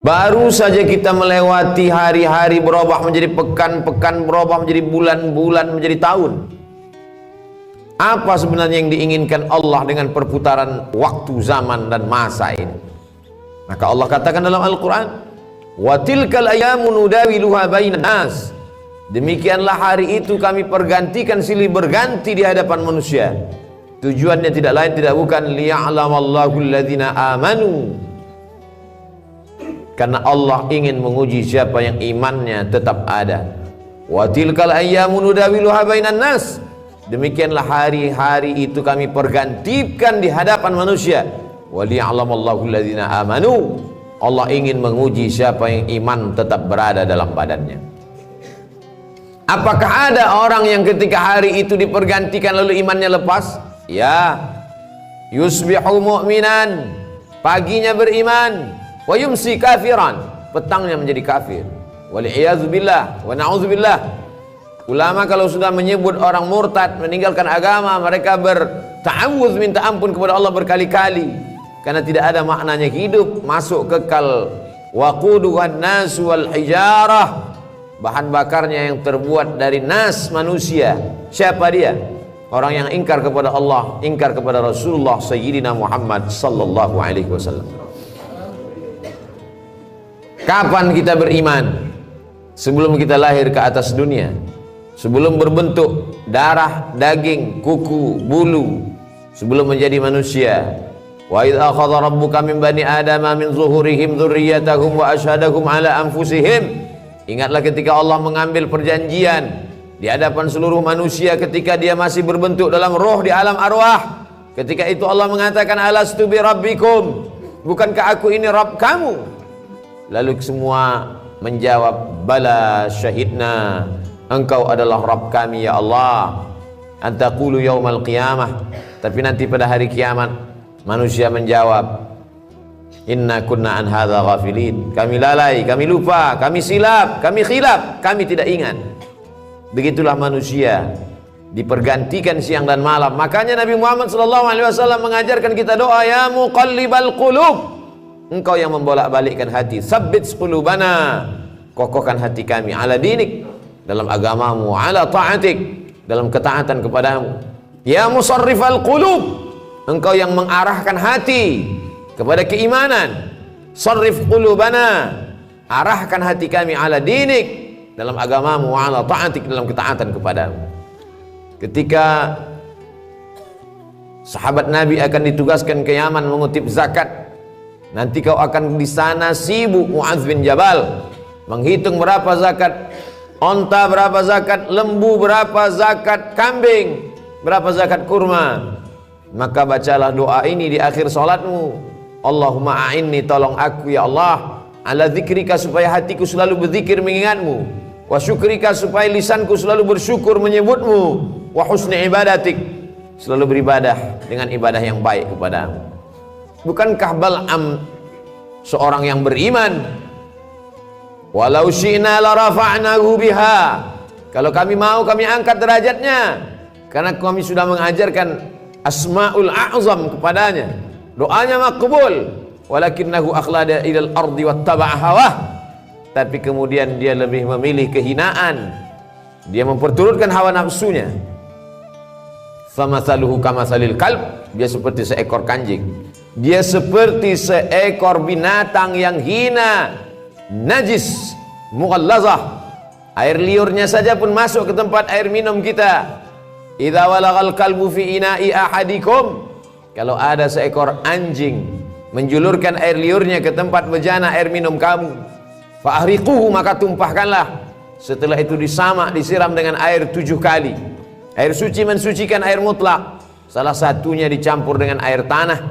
Baru saja kita melewati hari-hari berubah menjadi pekan-pekan, berubah menjadi bulan-bulan, menjadi tahun. Apa sebenarnya yang diinginkan Allah dengan perputaran waktu, zaman dan masa ini? Maka Allah katakan dalam Al-Quran, wa tilkal ayyamu nudawiluha bainan nas. Demikianlah hari itu kami pergantikan silih berganti di hadapan manusia. Tujuannya tidak lain tidak bukan liya'lamallahu alladhina amanu, karena Allah ingin menguji siapa yang imannya tetap ada. Wa tilkal ayyamu nudawiluha bainan nas. Demikianlah hari-hari itu kami pergantikan di hadapan manusia. Wa liya'lamallahu alladhina amanu. Allah ingin menguji siapa yang iman tetap berada dalam badannya. Apakah ada orang yang ketika hari itu dipergantikan lalu imannya lepas? Ya. Yusbihu mu'minan, paginya beriman, wa yumsi kafiran, petangnya menjadi kafir. Wal'iyadzubillah wa na'udzubillah. Ulama kalau sudah menyebut orang murtad, meninggalkan agama, mereka berta'awudz, minta ampun kepada Allah berkali-kali, karena tidak ada maknanya hidup, masuk kekal. Waquduhan nas wal hijarah, bahan bakarnya yang terbuat dari nas, manusia. Siapa dia? Orang yang ingkar kepada Allah, ingkar kepada Rasulullah Sayyidina Muhammad sallallahu alaihi wasallam. Kapan kita beriman? Sebelum kita lahir ke atas dunia, sebelum berbentuk darah, daging, kuku, bulu, sebelum menjadi manusia. Wa idz akhadha rabbuka min bani adama min zuhurihim dzurriyyatahum wa asyhadahum ala anfusihim. Ingatlah ketika Allah mengambil perjanjian di hadapan seluruh manusia ketika dia masih berbentuk dalam roh di alam arwah. Ketika itu Allah mengatakan, alastu bi rabbikum, bukankah aku ini Rabb kamu? Lalu semua menjawab, bala syahidna, engkau adalah Rabb kami ya Allah. Antaqulu yaumal qiyamah, tapi nanti pada hari kiamat manusia menjawab, inna kunna an hadza ghafilin, kami lalai, kami lupa, kami silap, kami khilaf, kami tidak ingat. Begitulah manusia dipergantikan siang dan malam. Makanya Nabi Muhammad SAW mengajarkan kita doa, ya muqallibal qulub, engkau yang membolak-balikkan hati, tsabbit qulubana, kokohkan hati kami, ala dinik, dalam agamamu, ala ta'atik, dalam ketaatan kepadamu. Ya musarrifal qulub, engkau yang mengarahkan hati kepada keimanan, sarrif qulubana, arahkan hati kami, ala dinik, dalam agamamu, wa ala ta'atik, dalam ketaatan kepadamu. Ketika sahabat Nabi akan ditugaskan ke Yaman mengutip zakat, nanti kau akan di sana sibuk Mu'adz bin Jabal menghitung berapa zakat onta, berapa zakat lembu, berapa zakat kambing, berapa zakat kurma. Maka bacalah doa ini di akhir salatmu, Allahumma a'inni, tolong aku ya Allah, ala dzikrika, supaya hatiku selalu berzikir mengingatmu, wa syukrika, supaya lisanku selalu bersyukur menyebutmu, wa husni ibadatik, selalu beribadah dengan ibadah yang baik kepadamu. Bukankah Bal'am seorang yang beriman? Walau syi'na la rafa'nahu biha, kalau kami mau kami angkat derajatnya, karena kami sudah mengajarkan asmaul a'zam kepadanya, doanya makbul. Walakinnahu akhlada ilal ardi wattaba'a hawah, tapi kemudian dia lebih memilih kehinaan, dia memperturutkan hawa nafsunya. Famathaluhu kamathalil kalb, dia seperti seekor kanjing, dia seperti seekor binatang yang hina, najis, mughallazah. Air liurnya saja pun masuk ke tempat air minum kita. Idza walagal kalbu fi ina'i ahadikum, kalau ada seekor anjing menjulurkan air liurnya ke tempat bejana air minum kamu, fa'ahriquhu, maka tumpahkanlah. Setelah itu disamak, disiram dengan air 7 kali. Air suci mensucikan air mutlak, salah satunya dicampur dengan air tanah,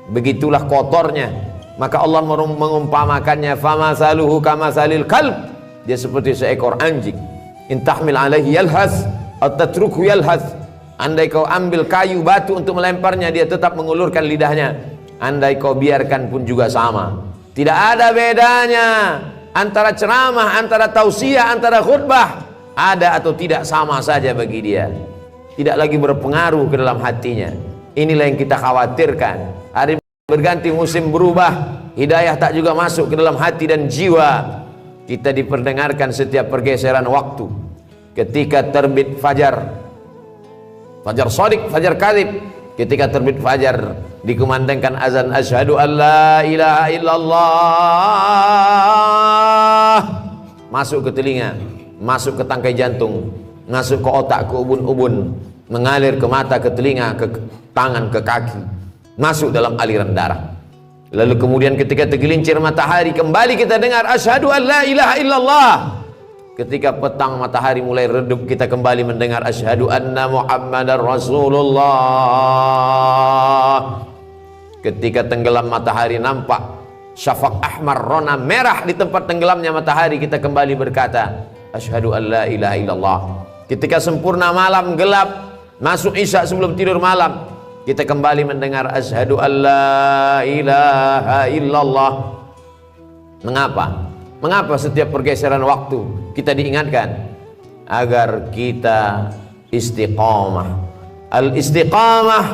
begitulah kotornya. Maka Allah mengumpamakannya, famathaluhu kamathalil kalb, dia seperti seekor anjing. In tahmil alaihi yalhas atau tatrukhu yalhas, andai kau ambil kayu batu untuk melemparnya, dia tetap mengulurkan lidahnya. Andai kau biarkan pun juga sama. Tidak ada bedanya antara ceramah, antara tausiah, antara khutbah, ada atau tidak sama saja bagi dia, tidak lagi berpengaruh ke dalam hatinya. Inilah yang kita khawatirkan. Hari berganti, musim berubah, hidayah tak juga masuk ke dalam hati dan jiwa. Kita diperdengarkan setiap pergeseran waktu. Ketika terbit fajar, fajar shadiq, fajar kadhib, ketika terbit fajar dikumandangkan azan asyhadu an la ilaha illallah, masuk ke telinga, masuk ke tangkai jantung, masuk ke otak, ke ubun-ubun, mengalir ke mata, ke telinga, ke tangan, ke kaki, masuk dalam aliran darah. Lalu kemudian ketika tergelincir matahari, kembali kita dengar asyhadu an la ilaha illallah. Ketika petang matahari mulai redup, kita kembali mendengar asyhadu anna muhammadar rasulullah. Ketika tenggelam matahari, nampak syafaq ahmar, rona merah di tempat tenggelamnya matahari, kita kembali berkata asyhadu an la ilaha illallah. Ketika sempurna malam gelap, masuk isya sebelum tidur malam, kita kembali mendengar asyhadu an la ilaha illallah. Mengapa? Mengapa setiap pergeseran waktu kita diingatkan? Agar kita istiqamah. Al istiqamah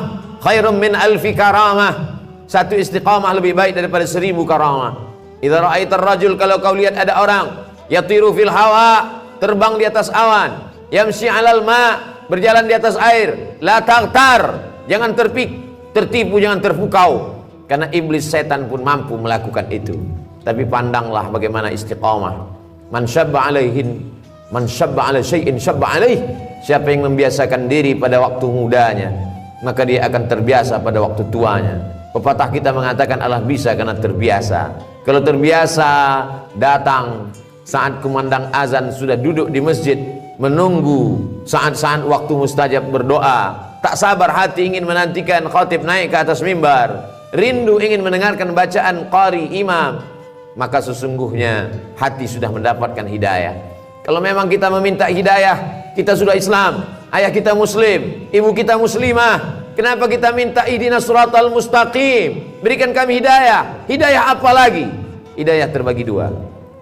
khairum min alfi karamah. Satu istiqamah lebih baik daripada 1000 karamah. Idza ra'aitar rajul, kalau kau lihat ada orang yatiru fil hawa, terbang di atas awan, yamshi 'alal ma, berjalan di atas air, la taghtar, jangan tertipu, jangan terpukau, karena iblis setan pun mampu melakukan itu. Tapi pandanglah bagaimana istiqamah. Man syabba alaihin, man syabba ala syai'in syabba alaih. Siapa yang membiasakan diri pada waktu mudanya, maka dia akan terbiasa pada waktu tuanya. Pepatah kita mengatakan Allah bisa karena terbiasa. Kalau terbiasa datang saat kumandang azan, sudah duduk di masjid menunggu saat-saat waktu mustajab berdoa, tak sabar hati ingin menantikan khatib naik ke atas mimbar, rindu ingin mendengarkan bacaan qari imam, maka sesungguhnya hati sudah mendapatkan hidayah. Kalau memang kita meminta hidayah, kita sudah Islam, ayah kita muslim, ibu kita muslimah, kenapa kita minta ihdinas siratal mustaqim, berikan kami hidayah? Hidayah apa lagi? Hidayah terbagi dua.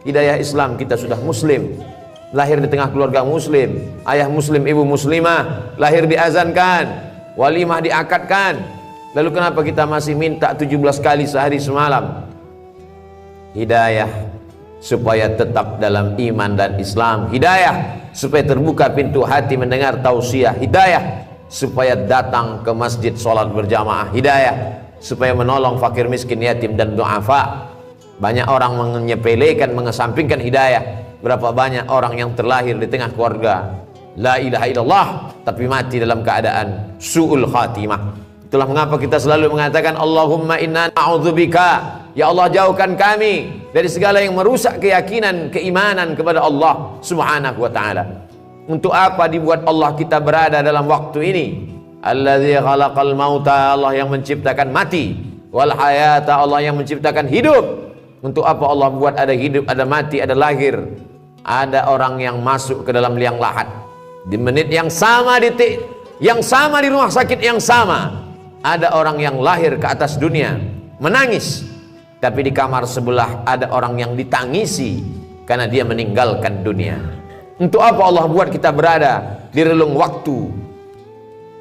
Hidayah Islam, kita sudah muslim, lahir di tengah keluarga muslim, ayah muslim, ibu muslimah, lahir diazankan, walimah diakadkan. Lalu kenapa kita masih minta 17 kali sehari semalam? Hidayah supaya tetap dalam iman dan Islam, hidayah supaya terbuka pintu hati mendengar tausiah, hidayah supaya datang ke masjid sholat berjamaah, hidayah supaya menolong fakir miskin yatim dan du'afa. Banyak orang menyepelekan, mengesampingkan hidayah. Berapa banyak orang yang terlahir di tengah keluarga la ilaha illallah tapi mati dalam keadaan su'ul khatimah. Itulah mengapa kita selalu mengatakan Allahumma inna na'udzubika, ya Allah jauhkan kami dari segala yang merusak keyakinan, keimanan kepada Allah subhanahu wa ta'ala. Untuk apa dibuat Allah kita berada dalam waktu ini? Alladzi khalaqal mauta, Allah yang menciptakan mati, wal hayata, Allah yang menciptakan hidup. Untuk apa Allah buat ada hidup, ada mati, ada lahir, ada orang yang masuk ke dalam liang lahat di menit yang sama, detik yang sama, di rumah sakit yang sama. Ada orang yang lahir ke atas dunia menangis, tapi di kamar sebelah ada orang yang ditangisi karena dia meninggalkan dunia. Untuk apa Allah buat kita berada di relung waktu?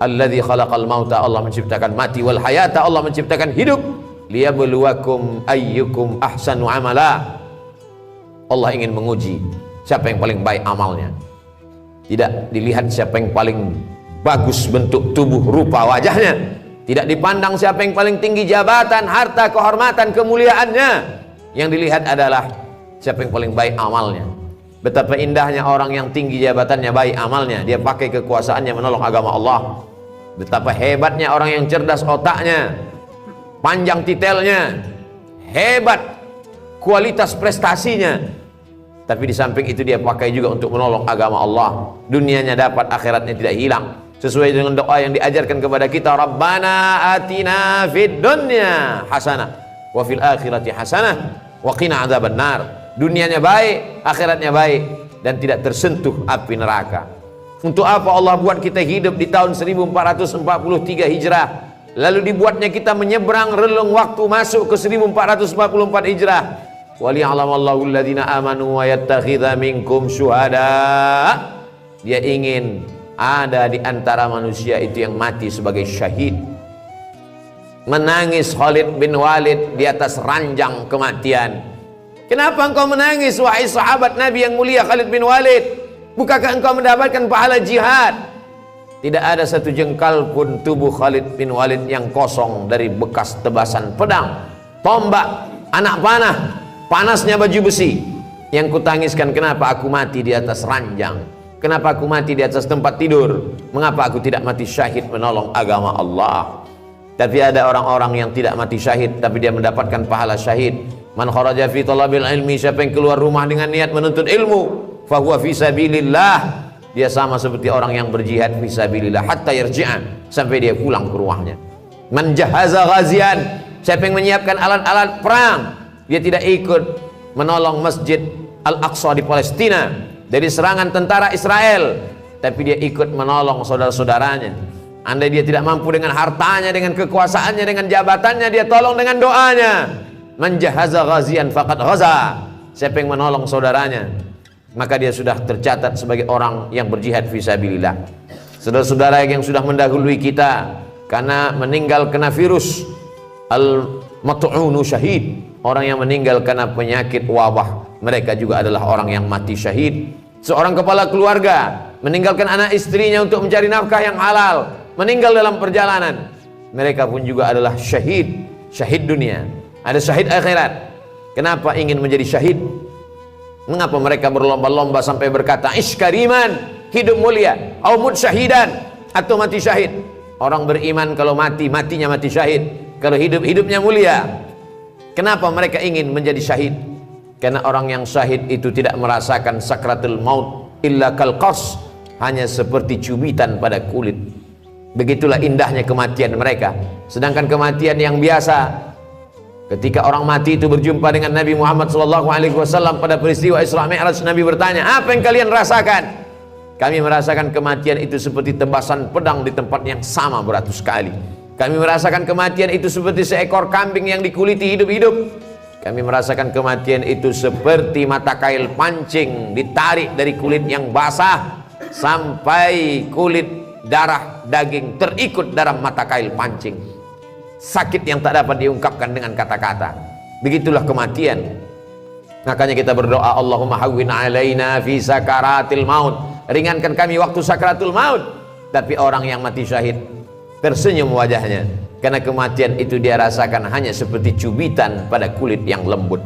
Alladzi khalaqal mauta, Allah menciptakan mati, wal hayata, Allah menciptakan hidup, liyabluwakum ayyukum ahsanu amala. Allah ingin menguji siapa yang paling baik amalnya. Tidak dilihat siapa yang paling bagus bentuk tubuh rupa wajahnya, tidak dipandang siapa yang paling tinggi jabatan, harta, kehormatan, kemuliaannya. Yang dilihat adalah siapa yang paling baik amalnya. Betapa indahnya orang yang tinggi jabatannya, baik amalnya, dia pakai kekuasaannya menolong agama Allah. Betapa hebatnya orang yang cerdas otaknya, panjang titelnya, hebat kualitas prestasinya, tapi di samping itu dia pakai juga untuk menolong agama Allah. Dunianya dapat, akhiratnya tidak hilang. Sesuai dengan doa yang diajarkan kepada kita, Rabbana atina fid dunya hasanah wa fil akhirati hasanah wa qina adzabannar. Dunianya baik, akhiratnya baik, dan tidak tersentuh api neraka. Untuk apa Allah buat kita hidup di tahun 1443 Hijrah, lalu dibuatnya kita menyeberang relung waktu masuk ke 1444 Hijrah. Waliya'lamallahu alladhina amanu wa yattakhidha minkum syuhada. Dia ingin ada di antara manusia itu yang mati sebagai syahid. menangis Khalid bin Walid di atas ranjang kematian. Kenapa engkau menangis wahai sahabat Nabi yang mulia Khalid bin Walid? Bukankah engkau mendapatkan pahala jihad? Tidak ada satu jengkal pun tubuh Khalid bin Walid yang kosong dari bekas tebasan pedang, tombak, anak panah, panasnya baju besi. Yang kutangiskan, kenapa aku mati di atas ranjang? Kenapa aku mati di atas tempat tidur? Mengapa aku tidak mati syahid menolong agama Allah? Tapi ada orang-orang yang tidak mati syahid tapi dia mendapatkan pahala syahid. Man kharaja fi talabil ilmi, siapa yang keluar rumah dengan niat menuntut ilmu, fahuwa fi sabilillah, dia sama seperti orang yang berjihad fi sabilillah hatta yarji'an, sampai dia pulang ke rumahnya. Man jahaza ghazian, siapa yang menyiapkan alat-alat perang, dia tidak ikut menolong Masjid Al-Aqsa di Palestina dari serangan tentara Israel, tapi dia ikut menolong saudara-saudaranya. Andai dia tidak mampu dengan hartanya, dengan kekuasaannya, dengan jabatannya, dia tolong dengan doanya. Man jahaza ghazian faqad ghaza, siapa yang menolong saudaranya, maka dia sudah tercatat sebagai orang yang berjihad fisabilillah. Saudara-saudara yang sudah mendahului kita karena meninggal kena virus, al-mat'unu syahid, orang yang meninggal karena penyakit wabah, mereka juga adalah orang yang mati syahid. Seorang kepala keluarga meninggalkan anak istrinya untuk mencari nafkah yang halal, meninggal dalam perjalanan, mereka pun juga adalah syahid. Syahid dunia, ada syahid akhirat. Kenapa ingin menjadi syahid? Mengapa mereka berlomba-lomba sampai berkata iskariman, hidup mulia, au mut syahidan, atau mati syahid? Orang beriman kalau mati, matinya mati syahid. Kalau hidup, hidupnya mulia. Kenapa mereka ingin menjadi syahid? Karena orang yang syahid itu tidak merasakan sakratul maut illa kal qas, hanya seperti cubitan pada kulit. Begitulah indahnya kematian mereka. Sedangkan kematian yang biasa, ketika orang mati itu berjumpa dengan Nabi Muhammad SAW pada peristiwa Isra Mi'raj, Nabi bertanya, apa yang kalian rasakan? Kami merasakan kematian itu seperti tebasan pedang di tempat yang sama beratus kali. Kami merasakan kematian itu seperti seekor kambing yang dikuliti hidup-hidup. Kami merasakan kematian itu seperti mata kail pancing ditarik dari kulit yang basah sampai kulit, darah, daging terikut dalam mata kail pancing. Sakit yang tak dapat diungkapkan dengan kata-kata. Begitulah kematian. Makanya kita berdoa, Allahumma hawwin alaina fi sakaratil maut, ringankan kami waktu sakaratul maut. Tapi orang yang mati syahid tersenyum wajahnya, karena kematian itu dia rasakan hanya seperti cubitan pada kulit yang lembut.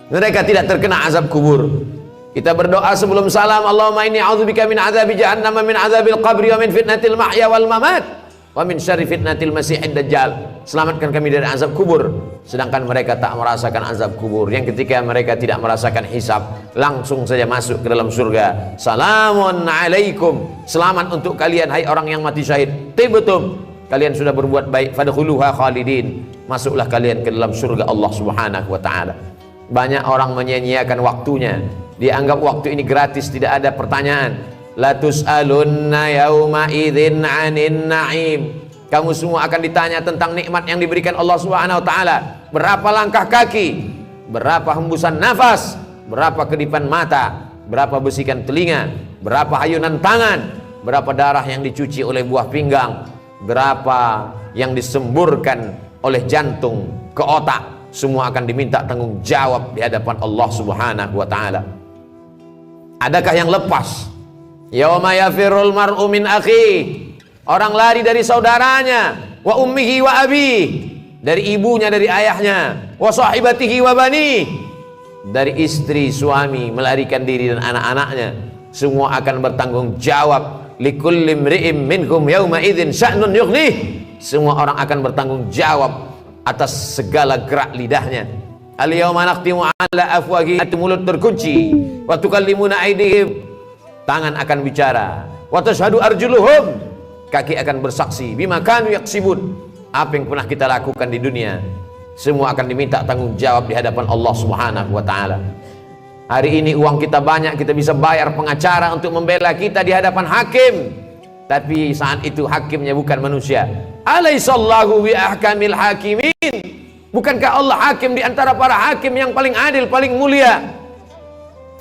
Mereka tidak terkena azab kubur. Kita berdoa sebelum salam, Allahumma inni a'udzubika min azabi jahannam, min azabil qabri, wa min fitnatil mahya wal mamat, wa min syarri fitnatil masiihid dajjal. Selamatkan kami dari azab kubur. Sedangkan mereka tak merasakan azab kubur, yang ketika mereka tidak merasakan hisab, langsung saja masuk ke dalam surga. Salamun alaikum, selamat untuk kalian hai orang yang mati syahid, tibtum, kalian sudah berbuat baik, fadkhuluha khalidin, masuklah kalian ke dalam surga Allah Subhanahu wa taala. Banyak orang menyia-nyiakan waktunya, dianggap waktu ini gratis, tidak ada pertanyaan. La tus'alunna yauma idzin 'anin na'im. Kamu semua akan ditanya tentang nikmat yang diberikan Allah Subhanahu wa taala. Berapa langkah kaki, berapa hembusan nafas, berapa kedipan mata, berapa bisikan telinga, berapa ayunan tangan, berapa darah yang dicuci oleh buah pinggang, berapa yang disemburkan oleh jantung ke otak. Semua akan diminta tanggung jawab di hadapan Allah Subhanahu wa taala. Adakah yang lepas? Yauma yafirul mar'u min akhi, orang lari dari saudaranya, wa ummihi wa abi, dari ibunya, dari ayahnya, wa sahibatihi wa bani, dari istri, suami, melarikan diri dan anak-anaknya. Semua akan bertanggung jawab. Likulli imri'in minhum yauma idzin sya'nun yughnih. Semua orang akan bertanggung jawab atas segala gerak lidahnya. Al-yawma nakhtimu ala afwahihim, mulut terkunci, wa tukallimuna aydihim, tangan akan bicara, wa tashhadu arjuluhum, kaki akan bersaksi, bima kanu yaksibun, apa yang pernah kita lakukan di dunia. Semua akan diminta tanggung jawab di hadapan Allah Subhanahu wa taala. Hari ini uang kita banyak, kita bisa bayar pengacara untuk membela kita di hadapan hakim. Tapi saat itu hakimnya bukan manusia. Alaihissallahu bi ahkamil hakimin. Bukankah Allah hakim di antara para hakim yang paling adil, paling mulia?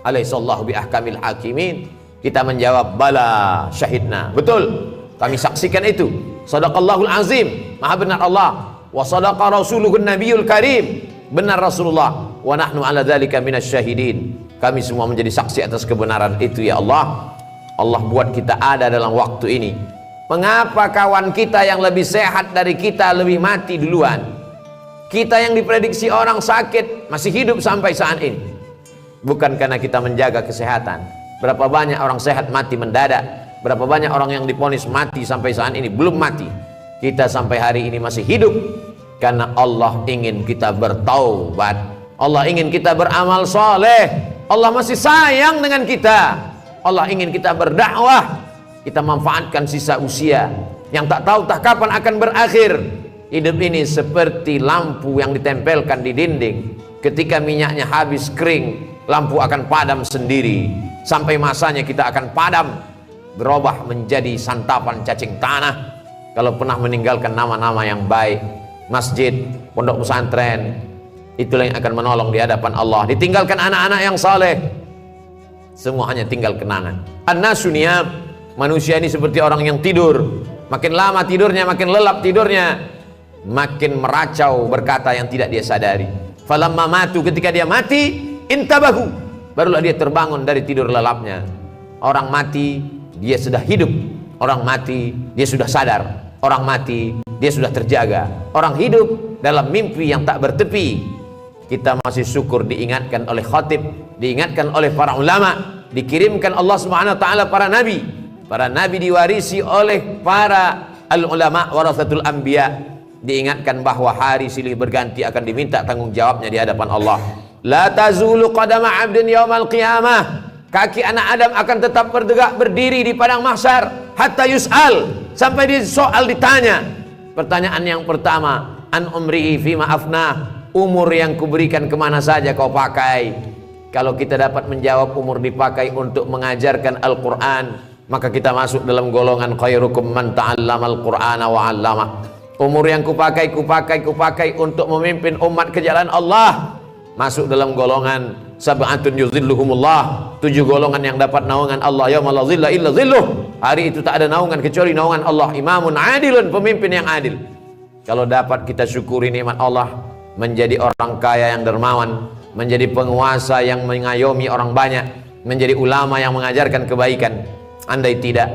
Alaihissallahu bi ahkamil hakimin. Kita menjawab, bala syahidna. Betul, kami saksikan itu. Shadaqallahul azim, maha benar Allah. wa sadaqa rasuluhun nabiyul karim. Benar Rasulullah, wa nahnu ala dzalika minasyahidin. Kami semua menjadi saksi atas kebenaran itu ya Allah. Allah buat kita ada dalam waktu ini. Mengapa kawan kita yang lebih sehat dari kita lebih mati duluan? Kita yang diprediksi orang sakit masih hidup sampai saat ini. Bukan karena kita menjaga kesehatan. Berapa banyak orang sehat mati mendadak, berapa banyak orang yang divonis mati sampai saat ini belum mati. Kita sampai hari ini masih hidup karena Allah ingin kita bertaubat. Allah ingin kita beramal soleh. Allah masih sayang dengan kita. Allah ingin kita berdakwah. Kita manfaatkan sisa usia yang tak tahu tak kapan akan berakhir. Hidup ini seperti lampu yang ditempelkan di dinding. Ketika minyaknya habis kering, lampu akan padam sendiri. Sampai masanya kita akan padam, berubah menjadi santapan cacing tanah. Kalau pernah meninggalkan nama-nama yang baik, masjid, pondok pesantren, itulah yang akan menolong di hadapan Allah. Ditinggalkan anak-anak yang saleh, semua hanya tinggal kenangan. An-nasu niyam, manusia ini seperti orang yang tidur. Makin lama tidurnya, makin lelap tidurnya, makin meracau berkata yang tidak dia sadari. Falamma matu, ketika dia mati, intabahu, barulah dia terbangun dari tidur lelapnya. Orang mati dia sudah hidup, orang mati dia sudah sadar, orang mati dia sudah terjaga. Orang hidup dalam mimpi yang tak bertepi. Kita masih syukur diingatkan oleh khatib, diingatkan oleh para ulama, dikirimkan Allah Subhanahu wa taala para nabi. Para nabi diwarisi oleh para al-ulama warasatul anbiya. Diingatkan bahwa hari silih berganti akan diminta tanggung jawabnya di hadapan Allah. La tazulu qadama 'abdin yaumal qiyamah. Kaki anak Adam akan tetap bertegak berdiri di padang mahsyar hatta yus'al, sampai disoal, ditanya. Pertanyaan yang pertama, an umrihi fima afnah, umur yang kuberikan kemana saja kau pakai? Kalau kita dapat menjawab umur dipakai untuk mengajarkan Al-Quran, maka kita masuk dalam golongan khairukum man ta'allamal Qur'ana wa 'allamah. Umur yang kupakai untuk memimpin umat ke jalan Allah, masuk dalam golongan sab'atun yuzilluhumullah, 7 golongan yang dapat naungan Allah yauma la zilla illa zilluh. Hari itu tak ada naungan kecuali naungan Allah. Imamun adilun, pemimpin yang adil. Kalau dapat kita syukuri nikmat Allah, menjadi orang kaya yang dermawan, menjadi penguasa yang mengayomi orang banyak, menjadi ulama yang mengajarkan kebaikan. Andai tidak,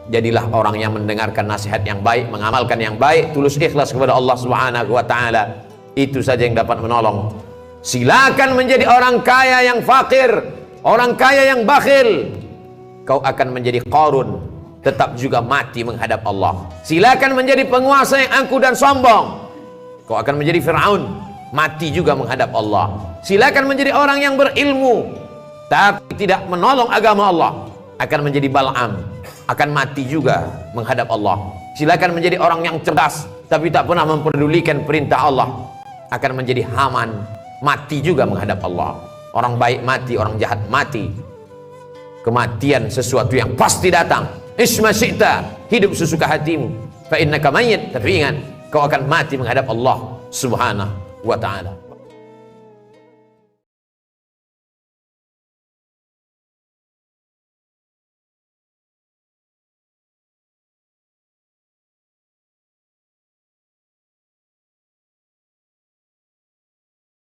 jadilah orang yang mendengarkan nasihat yang baik, mengamalkan yang baik, tulus ikhlas kepada Allah Subhanahu wa taala. Itu saja yang dapat menolong. Silakan menjadi orang kaya yang fakir, orang kaya yang bakhil. Kau akan menjadi Qarun, tetap juga mati menghadap Allah. Silakan menjadi penguasa yang angkuh dan sombong. Kau akan menjadi Fir'aun, mati juga menghadap Allah. Silakan menjadi orang yang berilmu, tapi tidak menolong agama Allah, akan menjadi Bal'am, akan mati juga menghadap Allah. Silakan menjadi orang yang cerdas, tapi tak pernah memperdulikan perintah Allah, akan menjadi Haman, mati juga menghadap Allah. Orang baik mati, orang jahat mati. Kematian sesuatu yang pasti datang. Isma syi'ta, hidup sesuka hatimu. Fa innaka mayyit, tapi ingat, kau akan mati menghadap Allah Subhanahu wa ta'ala.